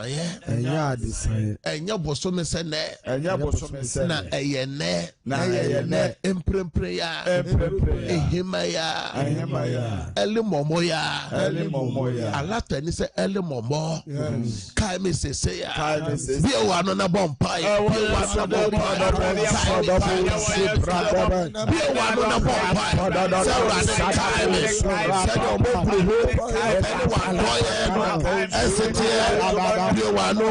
adesaye enya bosome se ne na eyene emprempreya ehimaya elimomoya alata ni se elimomo kai me sese ya bia wa no na bompa ya bia wa no na bompa bia wa no na bompa se ra se kai me se do mo buru wa no ye esete bia wa no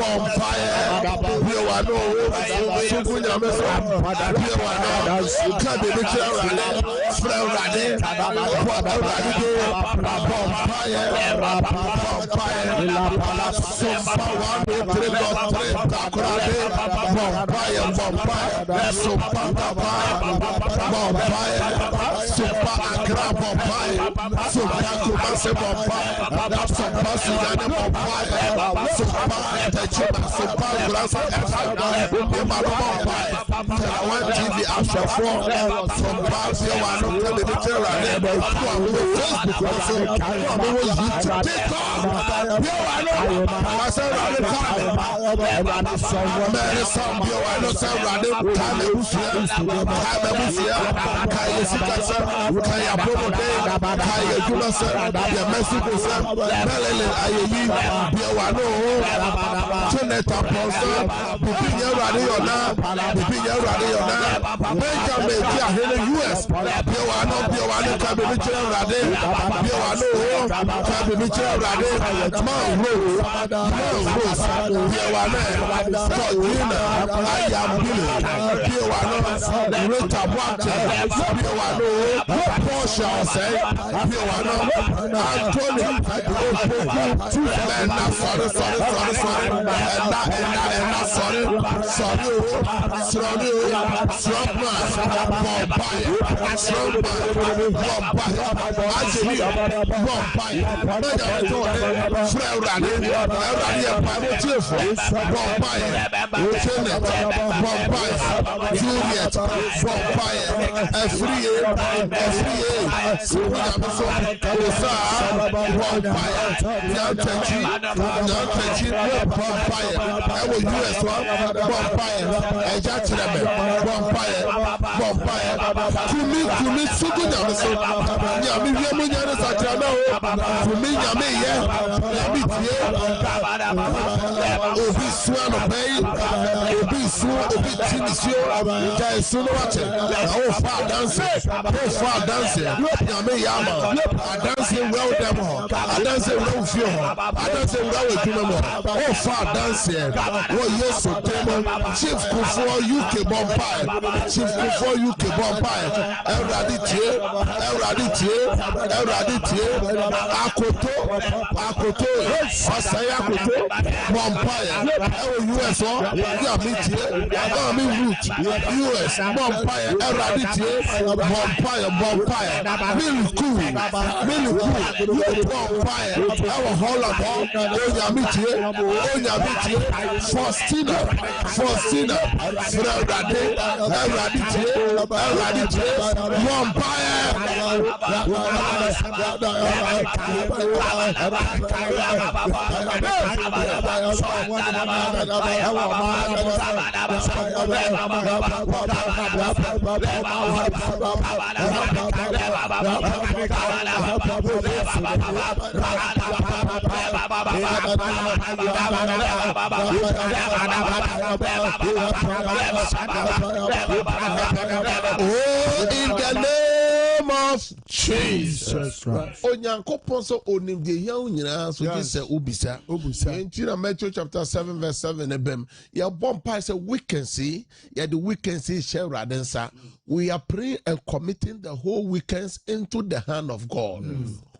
bompa ya bia wa no sugunya me so bia wa no ka be be kira ra fra ra de bompa ya Sompa of Jesus Christ. Onyankopon so onim de hiawo nyina so ji se obisa. Entina Matthew chapter 7 verse 7 ebem. Ya bompa say we can see, ya the weekend see share radensa. We are praying and committing the whole weekends into the hand of God.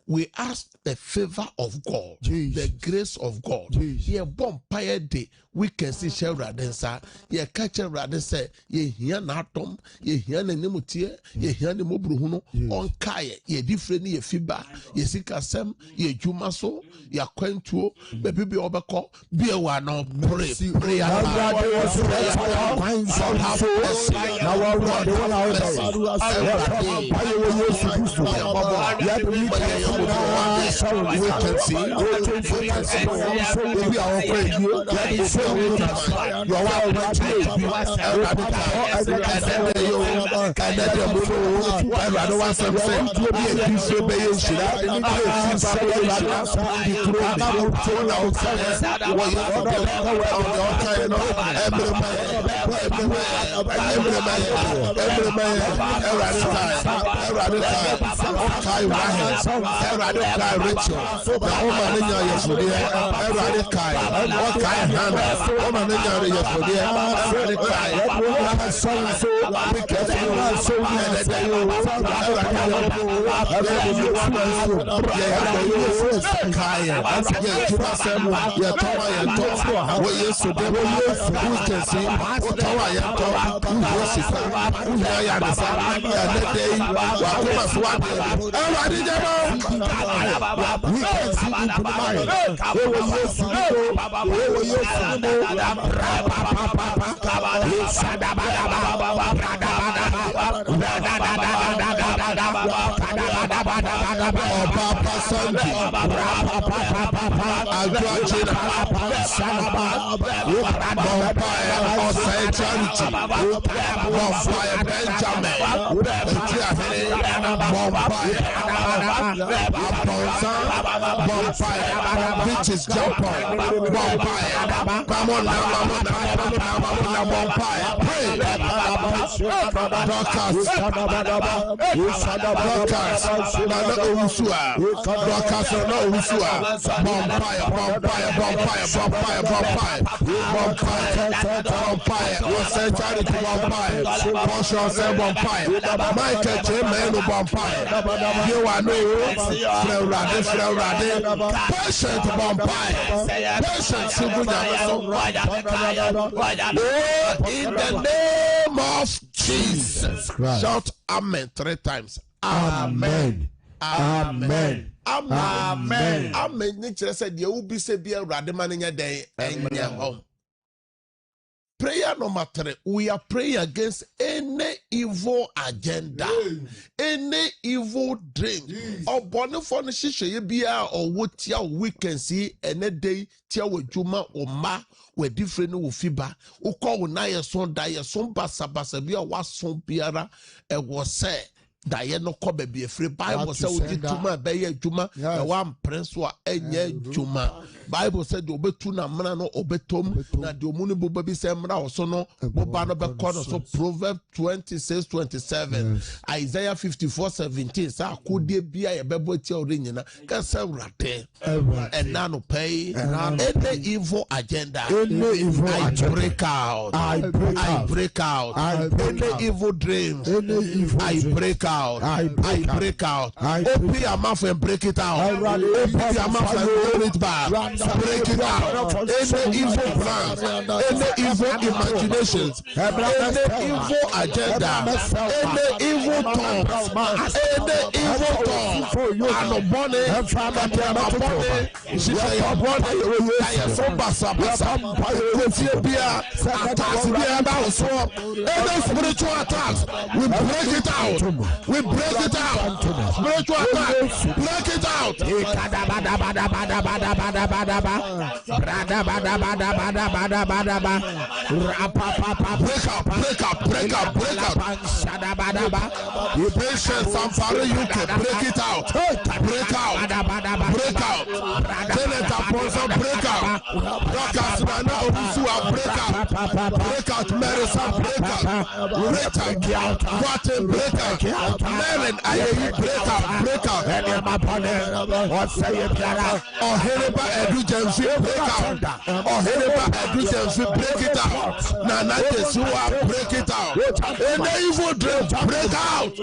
We ask the favor of God, the grace of God. Ye bompire day, we can see share radensa. Ye catch a radensa, ye hear natom, ye hear the nemutia, ye hear the mobruno, on kaya, ye different ye fiba, ye sikasem, ye jumaso, ye quentuo, baby be overcall, be a one of pray. In the name of Jesus Christ. Shout amen 3 times. Amen. Amen. Amen. Amen. Nature said, "You will be severe rademania day and your home." Prayer number 3. We are praying against any evil agenda, any evil dream, or bonifon shisha bia or what ya we can see any day tia with juma or ma. We different with fiba. We call na ya son dia Sompa sabasabia was son piara and was said. Daye no kobe be free Bible say we juma be ye juma e wan prince wa enye juma Bible said obetu na mna no obetom na de omuni bo bi say mra so no bo ba no be kono so Proverbs 26:27 Isaiah 54:17 sa akode bia ye bebo tia ore nyina ka say wrate and na no pay any evil agenda I break out any evil dreams I break out I break out. Open your mouth and break it out. Open your mouth and turn it back. Break it out. Any evil plans, any evil imaginations, any evil agenda, any evil thoughts, any evil thoughts. And the body, and the body, she say your body, I am so basa. Any spiritual attacks, we break it out. We break it out. Spiritual attack. Break it out. Break out. You patient Sompa UK. Break it out. Break out. Break out. Senator Ponson, break out. Doctors Nana Obusua, break out. Break out. Marisa, break out. Break out. What a break out. Maryland, I break out. And in my opponent, what say it, Clara? Or Heriba Edugency, break out. Or Heriba Edugency, break it out. Nana Tesua, break it out. And the evil dream, break out.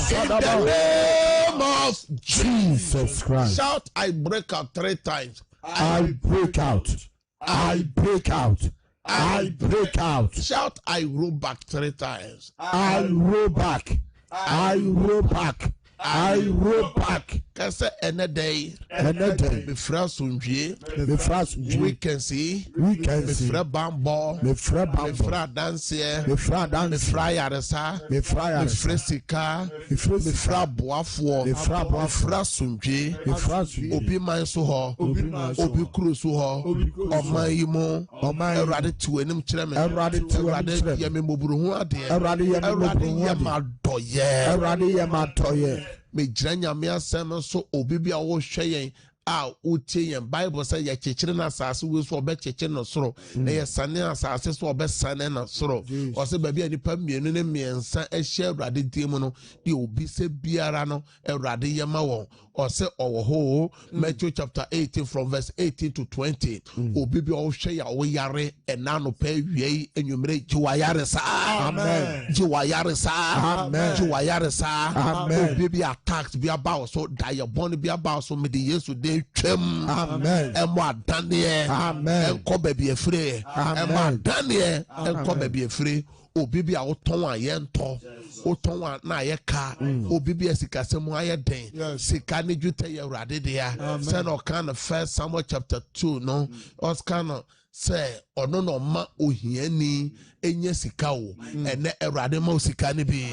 In the name of Jesus Christ. Shout, I break out 3 times. I break out. I break out. I break out. Shout, I roll back 3 times. I roll back. I roll back. I roll back. Kasa day. Befra sunjie. Weekendsi. Befra bambo. Befra dansier. Befra yaresa. Befra sika. Befra boafo. Befra sunjie. Obi manso ho. Obi kruso ho. Omayimo. Erade tuenim chireme. Erade yeme moburu ade. Erade yemadoye. Me janya me asem so obi bia wo hwe yen a utie yen Bible say ya chechire na asase we so obe chechire no soro na ye sane asase so obe sane na soro o se ba bia nipa mienu ne miensa ehye Awurade diemu no de obi se biara no Awurade yema won o se owo ho Matthew chapter 18 from verse 18 to 20 obi bia wo hwe ya wo yare enano pa wiei enwumre jiwayare sa amen jiwayare sa amen jiwayare sa amen obi bia attacks bia ba so die born bia ba so me de Yesu de twem amen emo adane amen enko baby efre emo adane enko baby efre obi bia woton aye nto woton na aye ka obi bia sikasem aye den sika ne dwute ye Awurade de ya say no kan 1 Samuel chapter 2 no os kan say ono no ma ohiani enye sika wo ene Awurade ma sika ne bi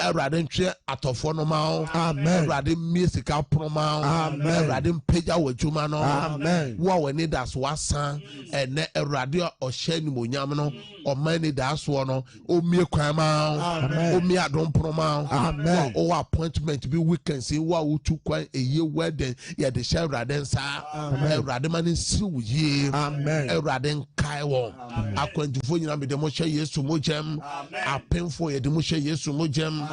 Awurade ntwe atofo no ma amen Awurade mi sika pro ma amen Awurade mpagya wadwuma no amen wo wani das wasan ene Awurade ohye ni monyam no o mani das wo no o mie kwan ma amen o mie adom pro ma amen o appointment bi weekend si wo utu kwan eye wedding ye de share Awurade nsa amen Awurade ma ni siru yi amen Awurade nkai wo akwantufo nyina me de mo Yesu mojem apemfo ye de mo Yesu mojem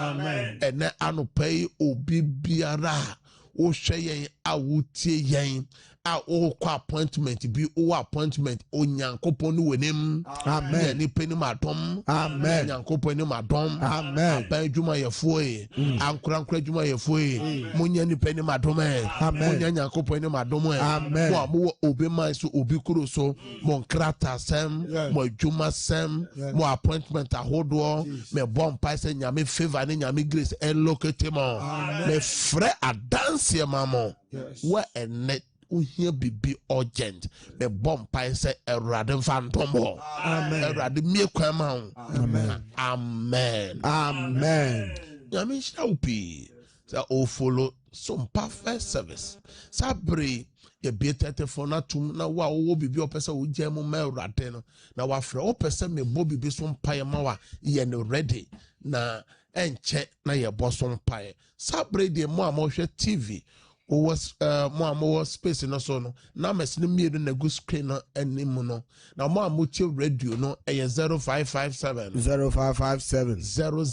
ene anopai obi biara o hwe yen awutie yen a o kwa appointment bi o appointment onyankopon no wenem amen ni peni madom amen nyankopon ni madom amen aban djuma yefo e ankura djuma yefo e munya ni peni madom e munya nyankopon ni madom e amen mo mo obi man so obi kuro so mo nkrata sem mo djuma sem mo appointment ahodo me bom pa se nyame favor ni nyame grace en locate mo me frɛ adanse mamo wa enet uhia bibi urgent me bomb pai say Awurade fantomo amen Awurade mie kwama amen amen amen nyame shaupi sa o follow Sompa first service sabre ye bietete fona tum na wa wo bibi opese wo gem ma Awurade no na wa frɛ opese me bo bibi Sompa ye ma wa ye no ready na enche na ye bo Sompa sabre de mo amhwe TV was more space no so no na mes no mie na go screen no anim no na mo amoche radio no 0557 0557 000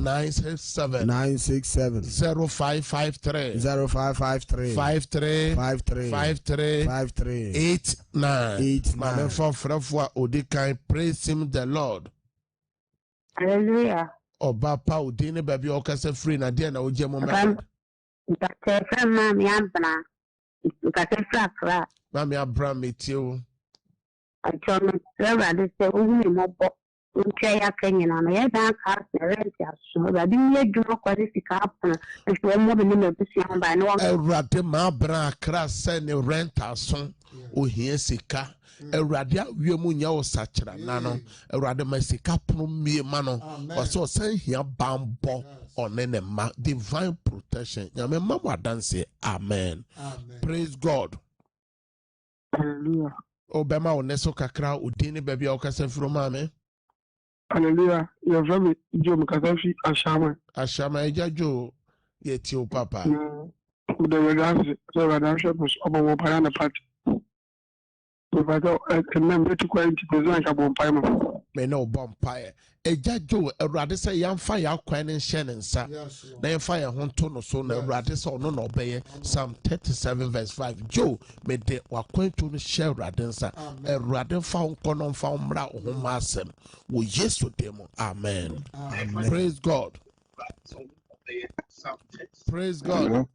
967 0553 53 my for frefwa odikan praise him the Lord hallelujah Obapa odine baby okase free na dia na oje mo me Mami Abra, Mami Abra metio. I told me, I said, only more ya Kenya, and I had that house rent. So I didn't do not qualify and so more than the young by no Rate Mabra crass and a renter son, O here sika. Radia Wiamunya or Sachra Nano, a Radamasica Prum me mano, or so send here bambo on any divine protection. Yame Mama dance, amen. Praise God. Hallelujah. Obama or Neso Kakra, Udini baby Ocasa from Mame. Hallelujah. You're very Joe Makasafi, Ashama. Ashama Joe, yet your papa. The redemption was over Parana party. Remember to quite present a bompire. May no bompire. A judge, a radical young fire, quine and Shannon, sir. Then fire Hontono, so no radical no obey. Psalm 37, verse 5. Joe made the Waquento share radensa, a radical found conon found bra or massem. We yes to them. Amen. Praise God. Praise God.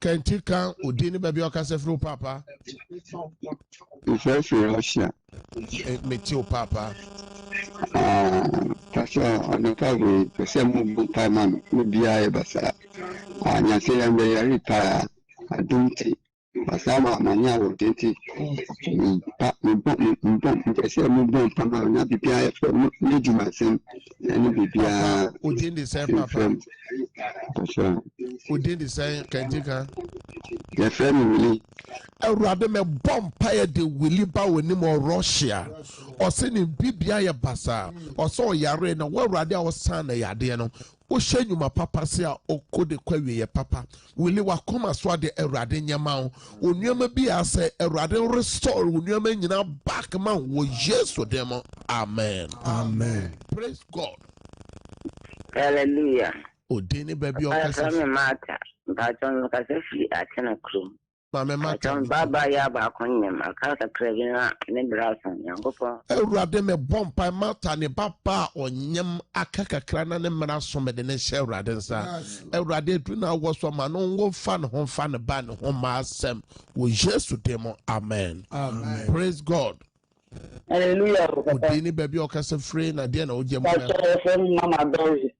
Can you count Udini baby or Papa? It's very Russia. Metio Papa. Pastor, on the probably the same book time man would be a basa. And I say I'm very retire. I don't think. Basama mania will take it. We don't say move from not be PI from Lady Mason and be within the same papa. Within the same Kantika. Your family. A rather me bumpire de Willie Bow any more Russia or sending Bibia Basa or so Yarena, where rather was son a Yadiano. O shen you my papa say o could the query papa. Willie Wakoma swade a radin yamau. When you may be as a radin restore when you may now back man was yes to them. Amen. Amen. Praise God. Hallelujah. O Dini baby or matter. But on the at 10 o'clock. Baba Yaba Conim, a casa cravina, and Brasson, Yangopa. Rather me bompa mata ne papa or nyam akaka crana ne marasom de ne share radensa. Rather do not was for man on fan home fan ban home masem. We just to demo. Amen. Amen. Praise God. Hallelujah. Dini baby or casa free na dia na uje Mama Dory,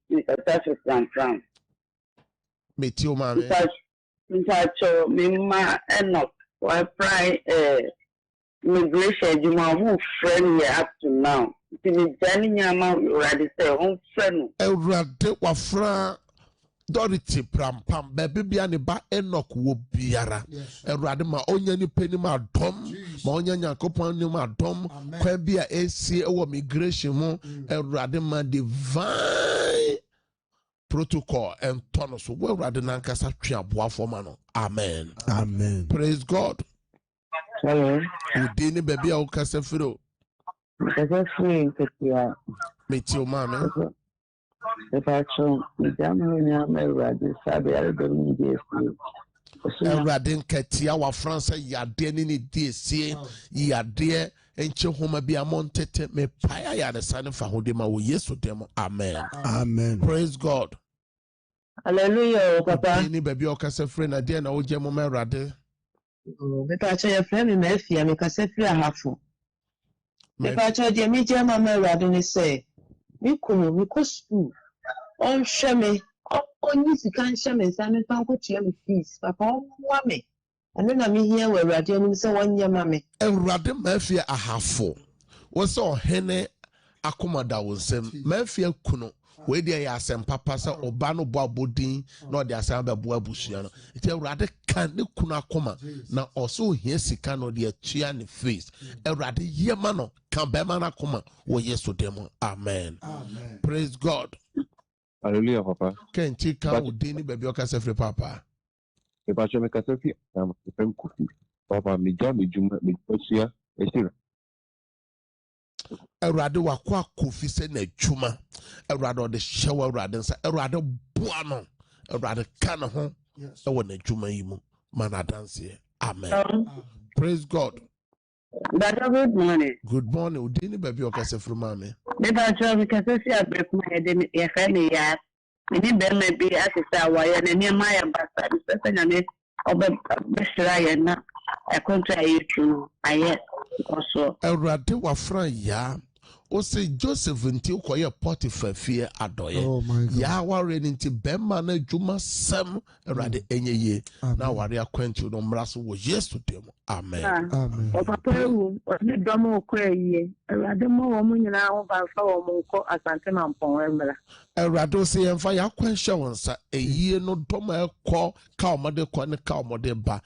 France. Metio mame. Ntacho mima enough why pry immigration you my friend here up to now. The journey nyama already say home friend. Erade wafra Dorothy Prampam baby bia ne ba Enoch wo biara. Erade ma onya ni peni ma dom, ma onya Nyankopon ni ma dom, kwa bia esi ewo migration mu erade ma divine protocol and tunnels. Well, rather than Casa Triabua for Mano. Amen. Amen. Praise God. Hello. Udini baby au Casafiro. Free, meet your mamma. If I show the German rather Sabi, I don't need Radin Katia wa France ya deni DC ya dear and Chehoma be amonted me paya ya the son of Fahudima will yes to them. Amen. Amen. Praise God. Hallelujah, Papa. Any baby or casa friend a dear no Gemma Rade. If I show your family, Murphy, I make a say free a half. If I show the media, Mamma Radin say, we could school on Shemmy. Oh, you can't show me, Simon Panko to fees, Papa, wame. And then I'm here where Radian so 1 year, mammy. And Radin Murphy a half full. Was all Hene Akomada was some Murphy Kuno, where they are some papasa or Bano Babodin, nor the Asamba Buabusiano. It's a rather can't kuna coma. Now also here Sikano the Chiani face. A rather Yamano, Kambemana coma, or yes to them. Amen. Amen. Praise God. Hallelujah, Papa. Can't you come with Dini baby or Casafre Papa? If I show me Casafi, I'm the same cookie. Papa, me jam, me juma, me posia, a rather wakwa kofi se na juma, a rather the shower radens, a rather buano, a rather can home, a one a juma imu, mana dance here. Amen. Praise God. Good morning. Good morning. Udini baby or Casafre Mammy. Never show me Casasi, I break my head in your family yard. Many Ben may be as a star wire and near my ambassador, especially of a country to I yet also. A rather wafra ya. O say Joseph until Koya Potiphar fear adoye. Oh my God. Ya warren into Bemana Juma Sam rather any ye. Now warrior quench no mrasso was yes to them. Amen. Amen. O papa wu o ni domo ko ye. Erade mo wo nyina wo ba fa wo mo ko asante na mpon emra. Erade say emfa ya quench wonsa e ye no domo e ko ka omode ko ne ka omode ba.